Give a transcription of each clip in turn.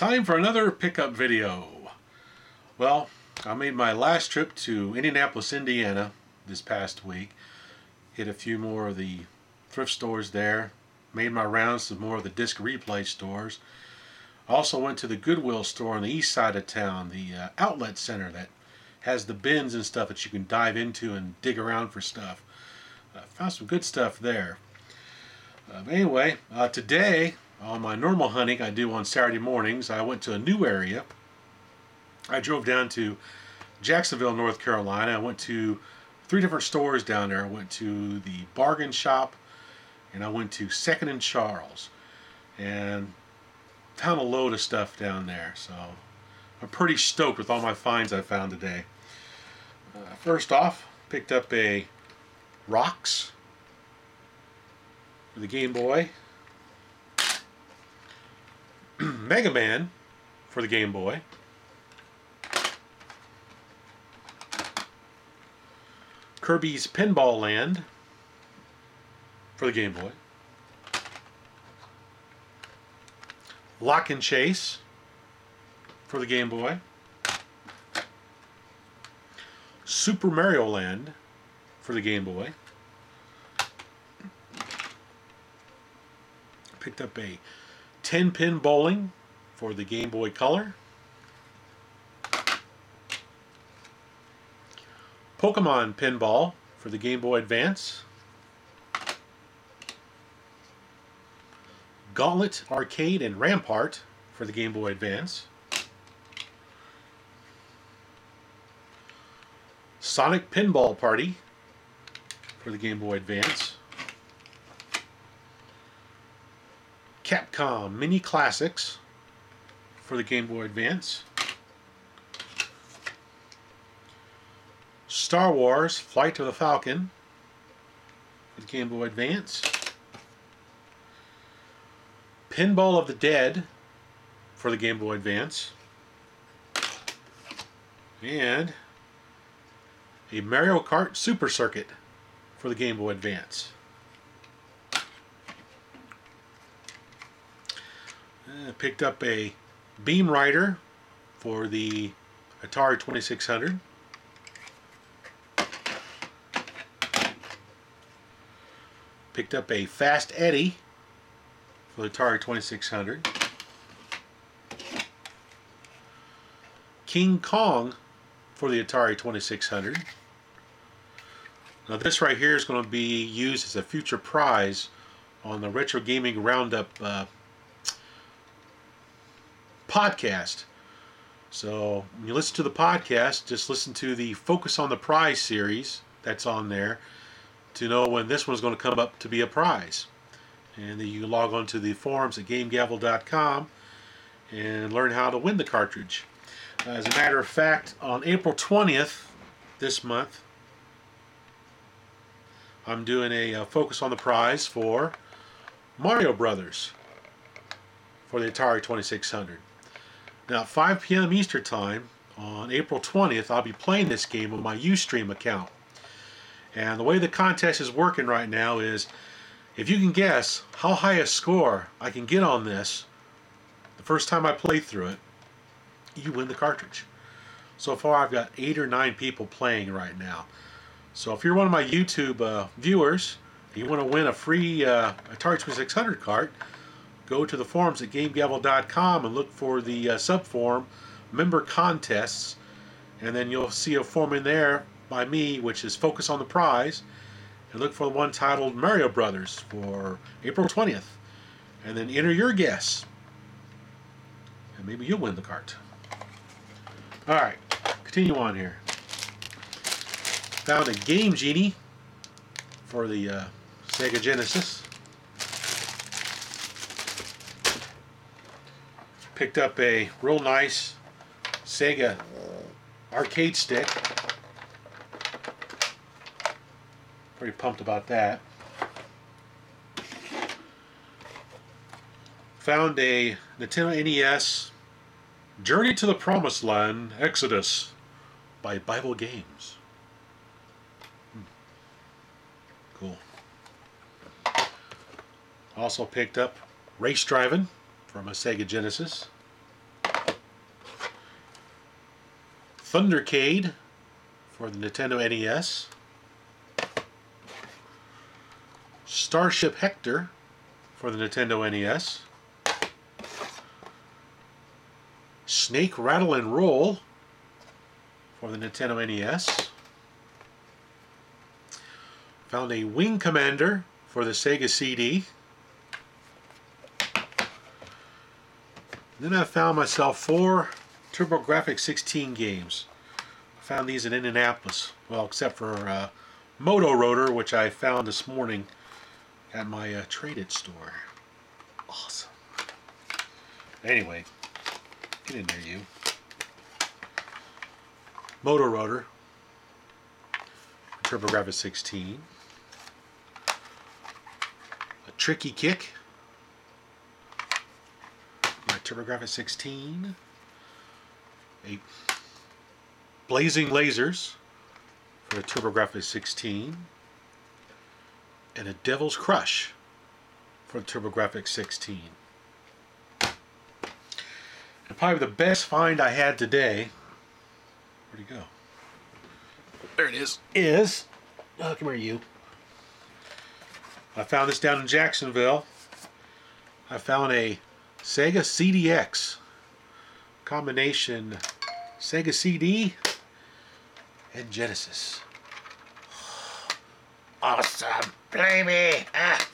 Time for another pickup video. Well, I made my last trip to Indianapolis, Indiana this past week. Hit a few more of the thrift stores there. Made my rounds to more of the disc replay stores. Also went to the Goodwill store on the east side of town, the outlet center that has the bins and stuff that you can dive into and dig around for stuff. Found some good stuff there. Anyway, today on my normal hunting I do on Saturday mornings, I went to a new area. I drove down to Jacksonville, North Carolina. I went to 3 different stores down there. I went to the Bargain Shop and I went to Second and Charles, and found a load of stuff down there. So I'm pretty stoked with all my finds I found today. First off, picked up a Rocks for the Game Boy, Mega Man for the Game Boy, Kirby's Pinball Land for the Game Boy, Lock and Chase for the Game Boy, Super Mario Land for the Game Boy. Picked up a 10-pin bowling for the Game Boy Color, Pokemon Pinball for the Game Boy Advance, Gauntlet Arcade and Rampart for the Game Boy Advance, Sonic Pinball Party for the Game Boy Advance, Capcom Mini Classics for the Game Boy Advance, Star Wars Flight of the Falcon for the Game Boy Advance, Pinball of the Dead for the Game Boy Advance, and a Mario Kart Super Circuit for the Game Boy Advance. Picked up a Beam Rider for the Atari 2600. Picked up a Fast Eddie for the Atari 2600. King Kong for the Atari 2600. Now this right here is going to be used as a future prize on the Retro Gaming Roundup podcast. So when you listen to the podcast, just listen to the Focus on the Prize series that's on there to know when this one's going to come up to be a prize. And then you log on to the forums at gamegavel.com and learn how to win the cartridge. As a matter of fact, on April 20th this month, I'm doing a Focus on the Prize for Mario Brothers for the Atari 2600. Now at 5 p.m. Eastern Time on April 20th, I'll be playing this game with my Ustream account. And the way the contest is working right now is, if you can guess how high a score I can get on this the first time I play through it, you win the cartridge. So far I've got 8 or 9 people playing right now. So if you're one of my YouTube viewers and you want to win a free Atari 2600 cart, go to the forums at gamegavel.com and look for the subforum member contests, and then you'll see a form in there by me which is Focus on the Prize, and look for the one titled Mario Brothers for April 20th, and then enter your guess and maybe you'll win the cart. Alright, continue on here. Found a Game Genie for the Sega Genesis. Picked up a real nice Sega arcade stick. Pretty pumped about that. Found a Nintendo NES Journey to the Promised Land Exodus by Bible Games. Cool. Also picked up Race Driving from a Sega Genesis. Thundercade for the Nintendo NES. Starship Hector for the Nintendo NES. Snake Rattle and Roll for the Nintendo NES. Found a Wing Commander for the Sega CD. Then I found myself 4 TurboGrafx 16 games. I found these in Indianapolis. Well, except for Moto Rotor, which I found this morning at my Trade-It store. Awesome. Anyway, get in there, you. Moto Rotor, TurboGrafx 16. A Tricky Kick, my TurboGrafx 16. A Blazing Lasers for the TurboGrafx 16. And a Devil's Crush for the TurboGrafx 16. And probably the best find I had today, where'd he go? There it is, oh, come here, you. I found this down in Jacksonville. I found a Sega CDX. Combination Sega CD and Genesis. Awesome, play me! Ah.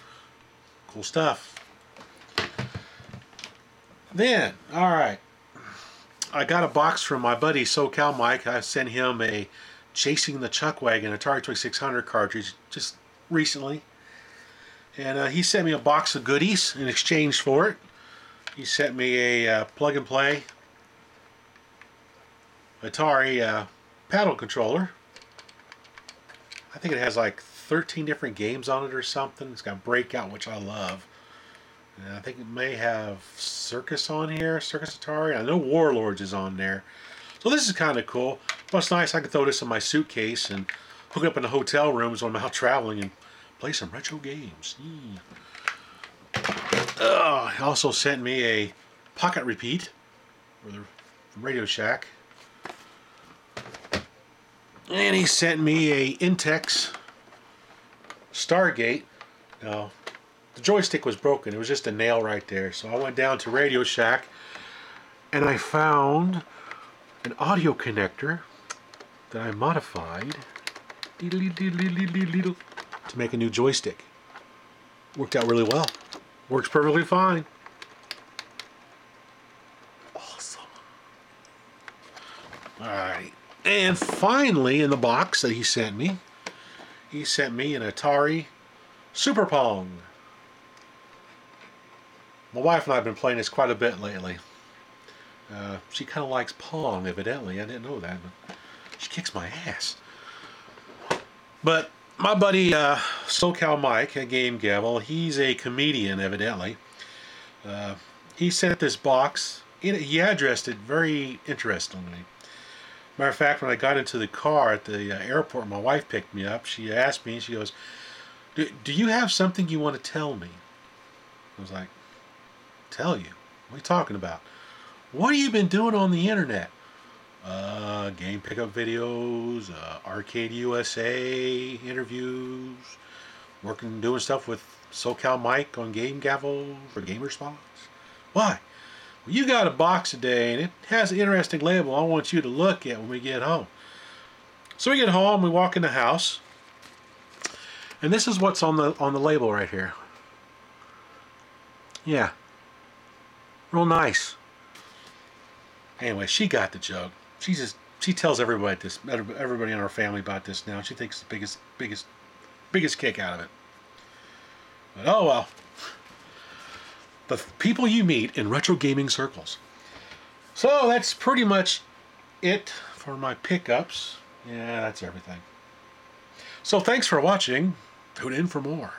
Cool stuff. Then, alright, I got a box from my buddy SoCal Mike. I sent him a Chasing the Chuckwagon Atari 2600 cartridge just recently. And he sent me a box of goodies in exchange for it. He sent me a plug and play Atari paddle controller. I think it has like 13 different games on it or something. It's got Breakout, which I love. And I think it may have Circus on here, Circus Atari. I know Warlords is on there. So this is kind of cool. What's nice, I can throw this in my suitcase and hook it up in the hotel rooms when I'm out traveling and play some retro games. He also sent me a pocket repeat from Radio Shack. And he sent me a Intex Stargate. Now, the joystick was broken. It was just a nail right there. So I went down to Radio Shack and I found an audio connector that I modified to make a new joystick. Worked out really well. Works perfectly fine. Awesome. Alright. And finally, in the box that he sent me an Atari Super Pong. My wife and I have been playing this quite a bit lately. She kind of likes Pong, evidently. I didn't know that, but she kicks my ass. But my buddy SoCal Mike at Game Gavel, he's a comedian, evidently. He sent this box. He addressed it very interestingly. Matter of fact, when I got into the car at the airport, my wife picked me up. She asked me, she goes, do you have something you want to tell me? I was like, tell you? What are you talking about? What have you been doing on the internet? Game pickup videos, Arcade USA interviews, doing stuff with SoCal Mike on Game Gavel for Gamerspots. Why? Well, you got a box today and it has an interesting label I want you to look at when we get home. So we get home, we walk in the house, and this is what's on the label right here. Yeah, real nice. Anyway, she got the joke. She tells everybody in our family about this now. She thinks the biggest kick out of it. But oh well. The people you meet in retro gaming circles. So that's pretty much it for my pickups. Yeah, that's everything. So thanks for watching. Tune in for more.